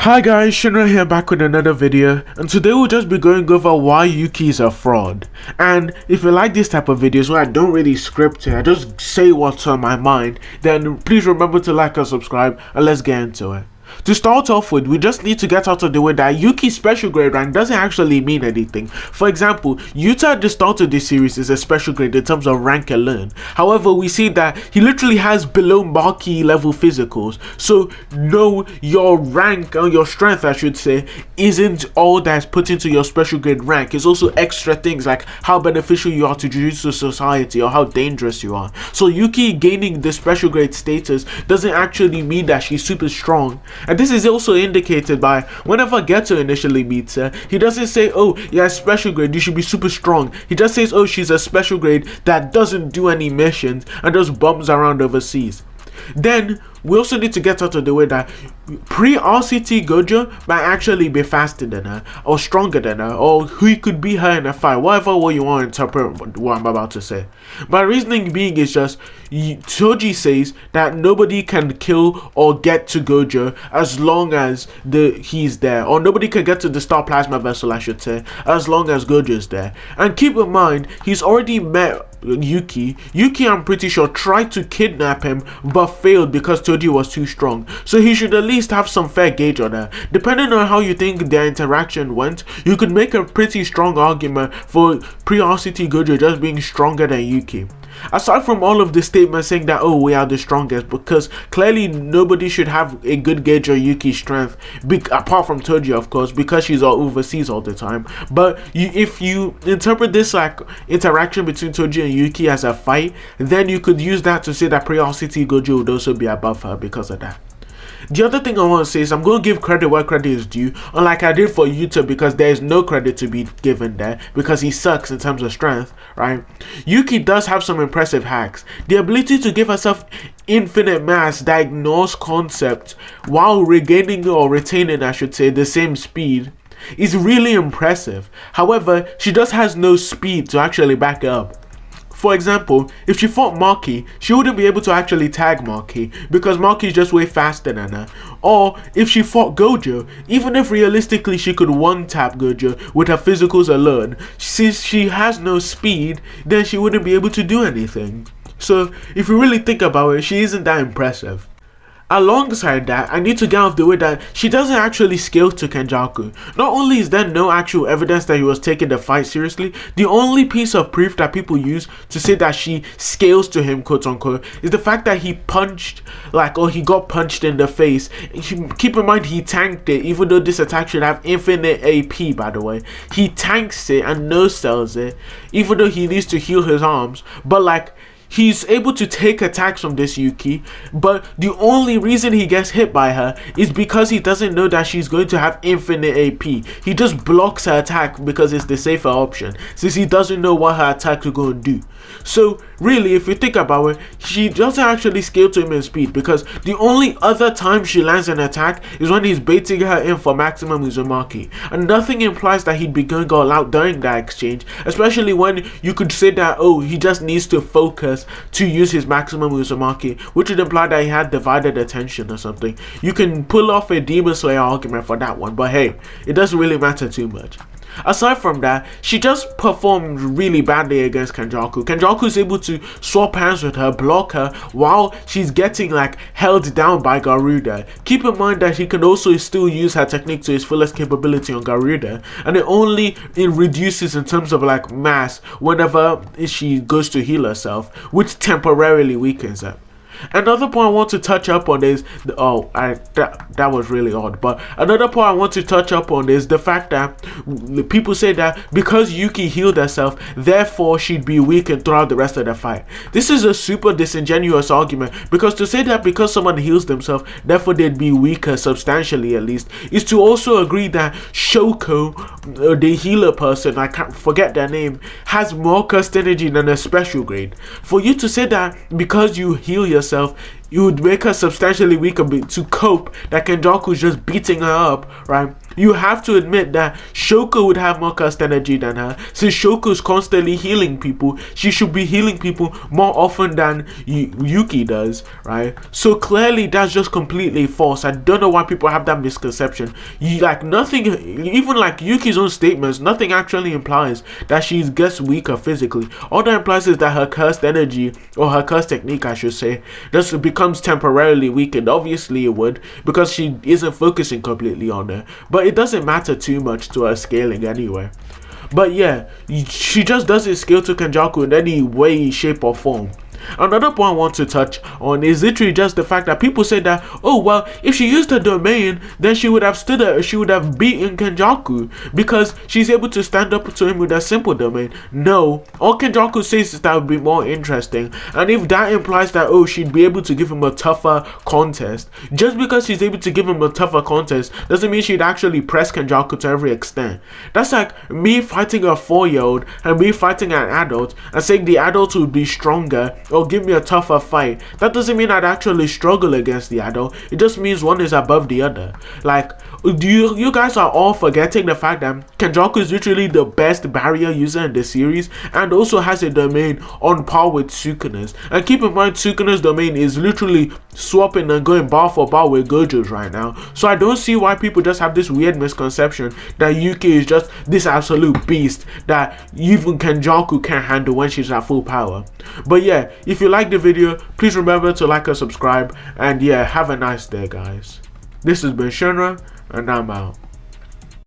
Hi guys, Shinra here back with another video, and today we'll just be going over why Yuki is a fraud. And if you like this type of videos where I don't really script it, I just say what's on my mind, then please remember to like and subscribe, and let's get into it. To start off with, we just need to get out of the way that Yuki's special grade rank doesn't actually mean anything. For example, Yuta at the start of this series is a special grade in terms of rank alone. However, we see that he literally has below marquee level physicals. So no, your rank or your strength, I should say, isn't all that's put into your special grade rank. It's also extra things like how beneficial you are to Jujutsu Society or how dangerous you are. So Yuki gaining the special grade status doesn't actually mean that she's super strong. And this is also indicated by whenever Geto initially meets her, he doesn't say, oh, yeah, special grade, you should be super strong. He just says, oh, she's a special grade that doesn't do any missions and just bums around overseas. Then we also need to get out of the way that pre-RCT Gojo might actually be faster than her or stronger than her, or he could be her in a fight, whatever way you want to interpret what I'm about to say. My reasoning being is just Toji says that nobody can kill or get to Gojo as long as he's there, or nobody can get to the Star Plasma Vessel, I should say, as long as Gojo's there. And keep in mind, he's already met Yuki. I'm pretty sure, tried to kidnap him but failed because Toji was too strong, so he should at least have some fair gauge on her. Depending on how you think their interaction went, you could make a pretty strong argument for pre-RCT Gojo just being stronger than Yuki. Aside from all of the statements saying that, oh, we are the strongest, because clearly nobody should have a good gauge of Yuki's strength, apart from Toji, of course, because she's overseas all the time. But if you interpret this like interaction between Toji and Yuki as a fight, then you could use that to say that pre-RCT Gojo would also be above her because of that. The other thing I want to say is I'm going to give credit where credit is due, unlike I did for Yuta, because there is no credit to be given there because he sucks in terms of strength, right? Yuki does have some impressive hacks. The ability to give herself infinite mass that ignores concept while regaining or retaining, I should say, the same speed is really impressive. However, she just has no speed to actually back it up. For example, if she fought Maki, she wouldn't be able to actually tag Maki because Maki is just way faster than her. Or if she fought Gojo, even if realistically she could one-tap Gojo with her physicals alone, since she has no speed, then she wouldn't be able to do anything. So if you really think about it, she isn't that impressive. Alongside that, I need to get out of the way that she doesn't actually scale to Kenjaku. Not only is there no actual evidence that he was taking the fight seriously, the only piece of proof that people use to say that she scales to him, quote unquote, is the fact that he punched, or he got punched in the face. Keep in mind, he tanked it, even though this attack should have infinite AP, by the way. He tanks it and no-sells it, even though he needs to heal his arms. But he's able to take attacks from this Yuki, but the only reason he gets hit by her is because he doesn't know that she's going to have infinite AP. He just blocks her attack because it's the safer option, since he doesn't know what her attack is going to do. So really, if you think about it, she doesn't actually scale to him in speed, because the only other time she lands an attack is when he's baiting her in for maximum Uzumaki, and nothing implies that he'd be going all out during that exchange, especially when you could say that, oh, he just needs to focus to use his maximum Uzumaki, which would imply that he had divided attention or something. You can pull off a Demon Slayer argument for that one, but hey, it doesn't really matter too much. Aside from that, she just performed really badly against Kenjaku. Kenjaku is able to swap hands with her, block her, while she's getting held down by Garuda. Keep in mind that he can also still use her technique to his fullest capability on Garuda, and it reduces in terms of mass whenever she goes to heal herself, which temporarily weakens her. Another point I want to touch up on is that was really odd, but another point I want to touch up on is the fact that people say that because Yuki healed herself, therefore she'd be weakened throughout the rest of the fight. This is a super disingenuous argument, because to say that because someone heals themselves, therefore they'd be weaker substantially at least, is to also agree that Shoko, the healer person, I can't forget their name, has more cursed energy than a special grade. For you to say that because you heal yourself, you would make her substantially weaker to cope that Kenjaku's just beating her up, right? You have to admit that Shoko would have more cursed energy than her. Since Shoko's constantly healing people, she should be healing people more often than Yuki does, right? So clearly that's just completely false. I don't know why people have that misconception. Like nothing, even like Yuki's own statements, nothing actually implies that she gets weaker physically. All that implies is that her cursed energy, or her cursed technique I should say, just becomes temporarily weakened. Obviously it would, because she isn't focusing completely on it. But it doesn't matter too much to her scaling anyway. But yeah, she just doesn't scale to Kenjaku in any way, shape or form. Another point I want to touch on is literally just the fact that people say that, oh well, if she used her domain, then she would have beaten Kenjaku because she's able to stand up to him with a simple domain. No, all Kenjaku says is that would be more interesting, and if that implies that, oh, she'd be able to give him a tougher contest, just because she's able to give him a tougher contest doesn't mean she'd actually press Kenjaku to every extent. That's like me fighting a 4-year-old and me fighting an adult and saying the adult would be stronger or give me a tougher fight. That doesn't mean I'd actually struggle against the adult. It just means one is above the other. Like, you guys are all forgetting the fact that Kenjaku is literally the best barrier user in the series and also has a domain on par with Sukuna's. And keep in mind, Sukuna's domain is literally swapping and going bar for bar with Gojo's right now. So I don't see why people just have this weird misconception that Yuki is just this absolute beast that even Kenjaku can't handle when she's at full power. But yeah, if you like the video, please remember to like and subscribe, and yeah, have a nice day guys. This has been Shinra, and I'm out.